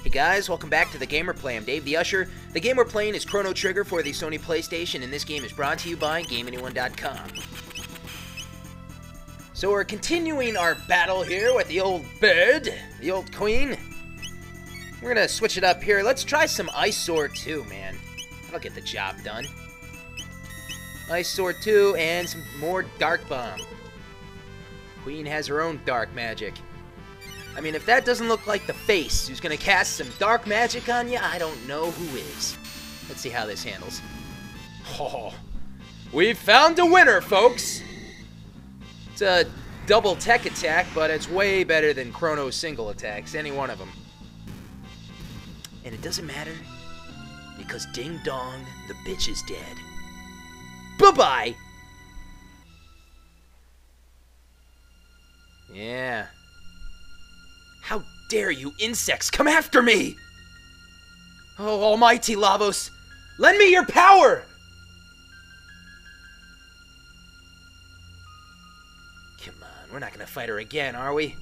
Hey guys, welcome back to The Gamer Play. I'm Dave the Usher. The game we're playing is Chrono Trigger for the Sony PlayStation, and this game is brought to you by GameAnyone.com. So we're continuing our battle here with the old bird, the old queen. We're gonna switch it up here. Let's try some Ice Sword 2, man. That'll get the job done. Ice Sword 2 and some more Dark Bomb. Queen has her own dark magic. I mean, if that doesn't look like the face who's gonna cast some dark magic on you, I don't know who is. Let's see how this handles. Oh, we've found a winner, folks! It's a double tech attack, but it's way better than Chrono's single attacks, any one of them. And it doesn't matter, because ding dong, the bitch is dead. Bye-bye! Yeah. How dare you insects come after me! Oh, almighty Lavos, lend me your power! Come on, we're not gonna fight her again, are we?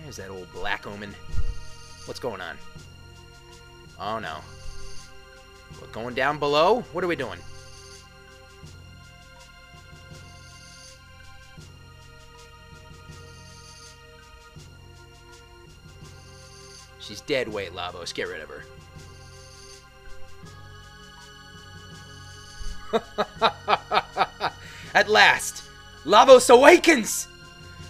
There's that old black omen. What's going on? Oh no. We're going down below? What are we doing? She's dead weight, Lavos. Get rid of her. At last, Lavos awakens!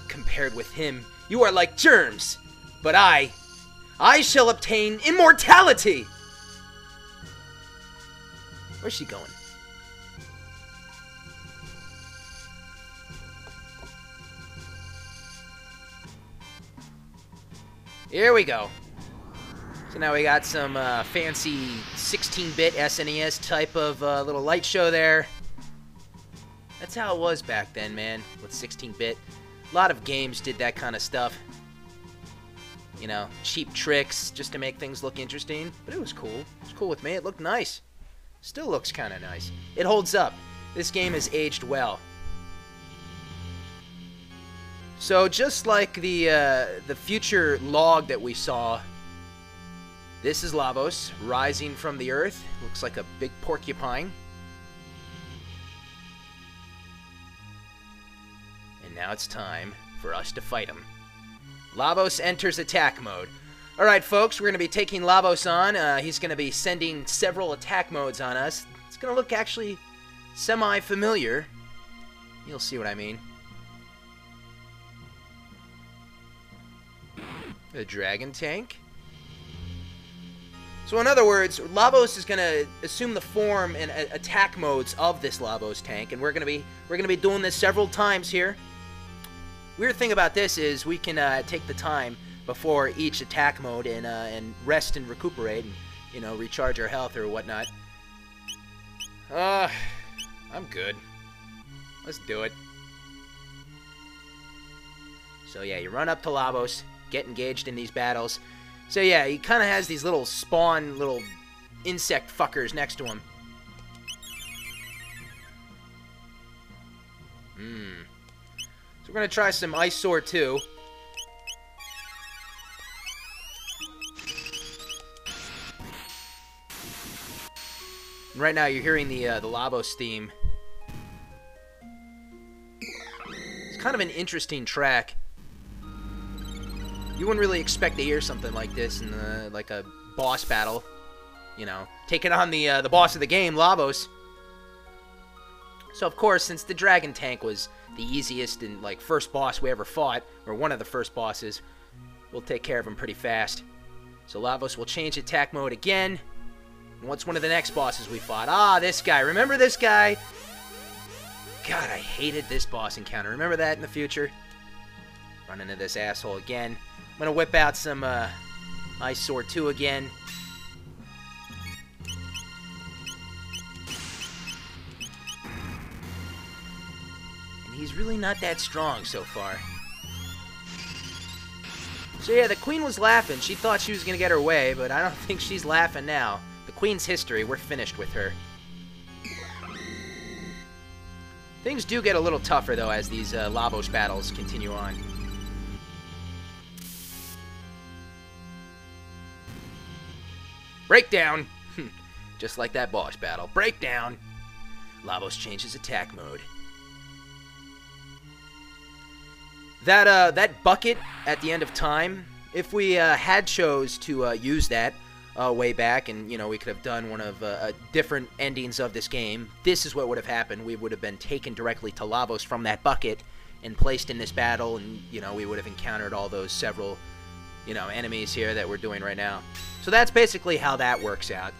Compared with him, you are like germs. But I shall obtain immortality! Where's she going? Here we go. So now we got some fancy 16-bit SNES type of little light show there. That's how it was back then, man, with 16-bit. A lot of games did that kind of stuff. You know, cheap tricks just to make things look interesting. But it was cool. It was cool with me. It looked nice. Still looks kind of nice. It holds up. This game has aged well. So just like the future log that we saw, this is Lavos rising from the earth. Looks like a big porcupine. And now it's time for us to fight him. Lavos enters attack mode. Alright folks, we're going to be taking Lavos on. He's going to be sending several attack modes on us. It's going to look actually semi-familiar. You'll see what I mean. The dragon tank. So in other words, Lavos is going to assume the form and attack modes of this Lavos tank, and we're going to be doing this several times here. Weird thing about this is we can take the time before each attack mode and rest and recuperate and, you know, recharge our health or whatnot. I'm good. Let's do it. So yeah, you run up to Lavos, get engaged in these battles. So yeah, he kind of has these little spawn, little insect fuckers next to him. So we're going to try some Ice Sword 2. And right now you're hearing the Lavos theme. It's kind of an interesting track. You wouldn't really expect to hear something like this in like a boss battle, you know, taking on the boss of the game, Lavos. So of course, since the dragon tank was the easiest and like first boss we ever fought, or one of the first bosses, we'll take care of him pretty fast. So Lavos will change attack mode again. And what's one of the next bosses we fought? Ah, this guy. Remember this guy? God, I hated this boss encounter. Remember that in the future? Run into this asshole again. I'm going to whip out some Ice Sword 2 again. And he's really not that strong so far. So yeah, the queen was laughing. She thought she was going to get her way, but I don't think she's laughing now. The queen's history, we're finished with her. Things do get a little tougher, though, as these Lavos battles continue on. Breakdown. Just like that boss battle. Breakdown. Lavos changes attack mode. That bucket at the end of time, if we had chose to use that way back, and you know, we could have done one of different endings of this game, this is what would have happened. We would have been taken directly to Lavos from that bucket and placed in this battle, and you know, we would have encountered all those several, you know, enemies here that we're doing right now. So that's basically how that works out.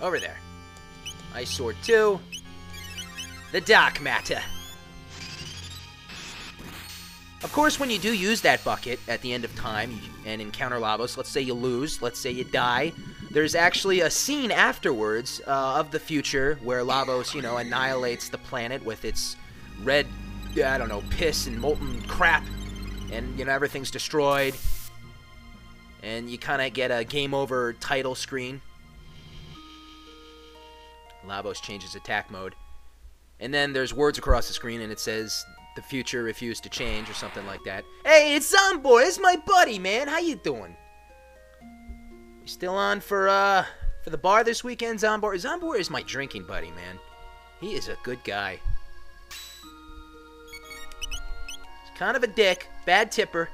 Over there. Ice Sword 2. The Dark Matter. Of course, when you do use that bucket at the end of time and encounter Lavos, let's say you lose, let's say you die, there's actually a scene afterwards of the future where Lavos, you know, annihilates the planet with its red, I don't know, piss and molten crap, and, you know, everything's destroyed, and you kind of get a game over title screen. Lavos changes attack mode, and then there's words across the screen, and it says, "The future refused to change," or something like that. Hey, it's Zombor. It's my buddy, man. How you doing? You still on for the bar this weekend, Zombor? Zombor is my drinking buddy, man. He is a good guy. He's kind of a dick. Bad tipper.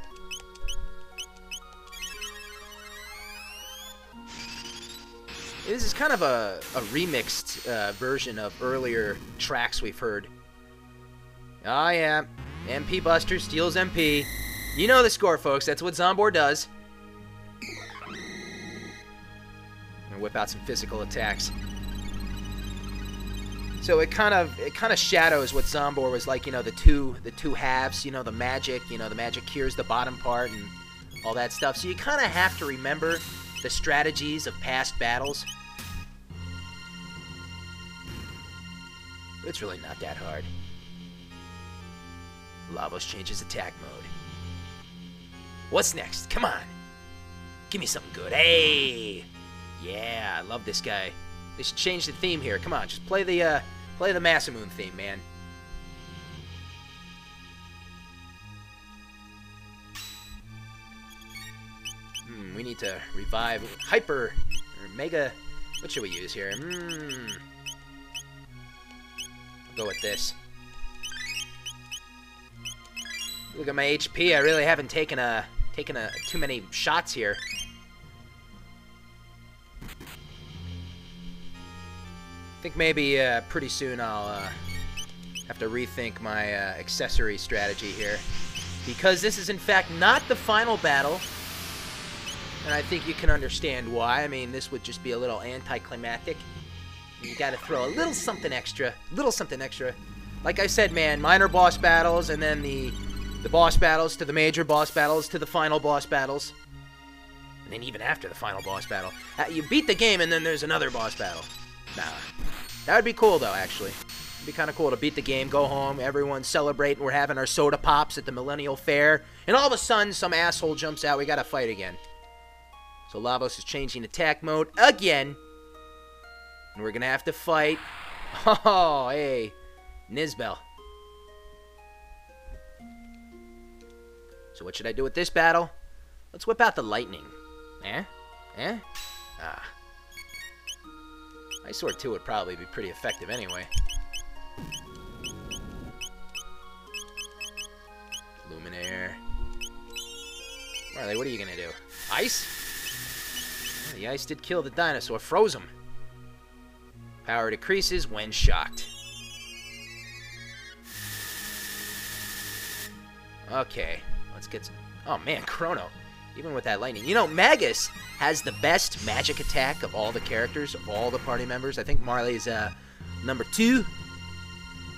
This is kind of a remixed version of earlier tracks we've heard. Oh, yeah. MP Buster steals MP. You know the score, folks. That's what Zombor does. And whip out some physical attacks. So it kind of shadows what Zombor was like, you know, the two halves, you know, the magic cures the bottom part and all that stuff. So you kind of have to remember the strategies of past battles. But it's really not that hard. Lavos changes attack mode. What's next? Come on. Give me something good. Hey! Yeah, I love this guy. They should change the theme here. Come on, just play the Masamune theme, man. We need to revive Hyper or Mega. What should we use here? Go with this. Look at my HP. I really haven't taken too many shots here. I think maybe pretty soon I'll have to rethink my accessory strategy here, because this is in fact not the final battle, and I think you can understand why. I mean, this would just be a little anticlimactic. You got to throw a little something extra, Like I said, man, minor boss battles, and then the boss battles to the major boss battles to the final boss battles. And then even after the final boss battle, you beat the game and then there's another boss battle. Nah. That would be cool, though, actually. It'd be kind of cool to beat the game, go home, everyone celebrate, and we're having our soda pops at the Millennial Fair, and all of a sudden some asshole jumps out, we gotta fight again. So Lavos is changing attack mode again. And we're gonna have to fight. Oh, hey. Nizbel. So what should I do with this battle? Let's whip out the lightning. Ah. Ice Sword 2 would probably be pretty effective anyway. Luminaire. Marley, what are you gonna do? Ice? Yeah, the ice did kill the dinosaur. Froze him. Power decreases when shocked. Okay. Let's get some... Oh, man, Chrono. Even with that lightning. You know, Magus has the best magic attack of all the characters, of all the party members. I think Marley's number 2.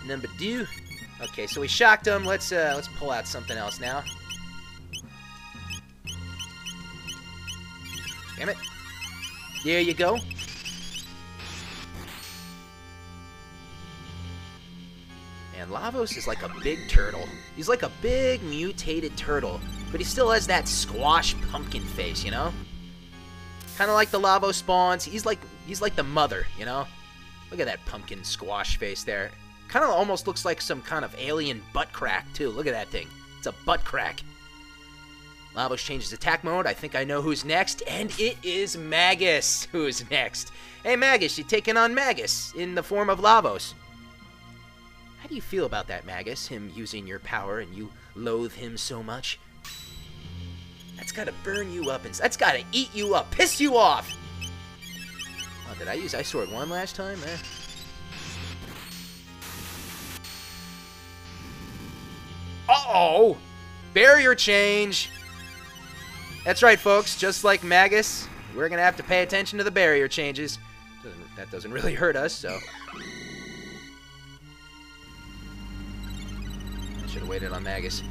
Number 2. Okay, so we shocked him. Let's pull out something else now. Damn it. There you go. And Lavos is like a big turtle. He's like a big mutated turtle, but he still has that squash pumpkin face, you know? Kind of like the Lavos spawns. He's like the mother, you know? Look at that pumpkin squash face there. Kind of almost looks like some kind of alien butt crack, too. Look at that thing. It's a butt crack. Lavos changes attack mode. I think I know who's next, and it is Magus who's next. Hey, Magus, you taking on Magus in the form of Lavos. How do you feel about that, Magus? Him using your power and you loathe him so much? That's gotta burn you up, and that's gotta eat you up, piss you off! Oh, did I use Ice Sword 1 last time? Uh-oh! Barrier change! That's right, folks. Just like Magus, we're going to have to pay attention to the barrier changes. That doesn't really hurt us, so... I should have waited on Magus.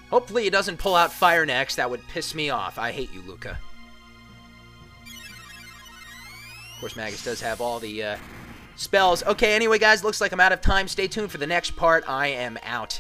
Hopefully he doesn't pull out Fire next. That would piss me off. I hate you, Luca. Of course, Magus does have all the spells. Okay, anyway, guys, looks like I'm out of time. Stay tuned for the next part. I am out.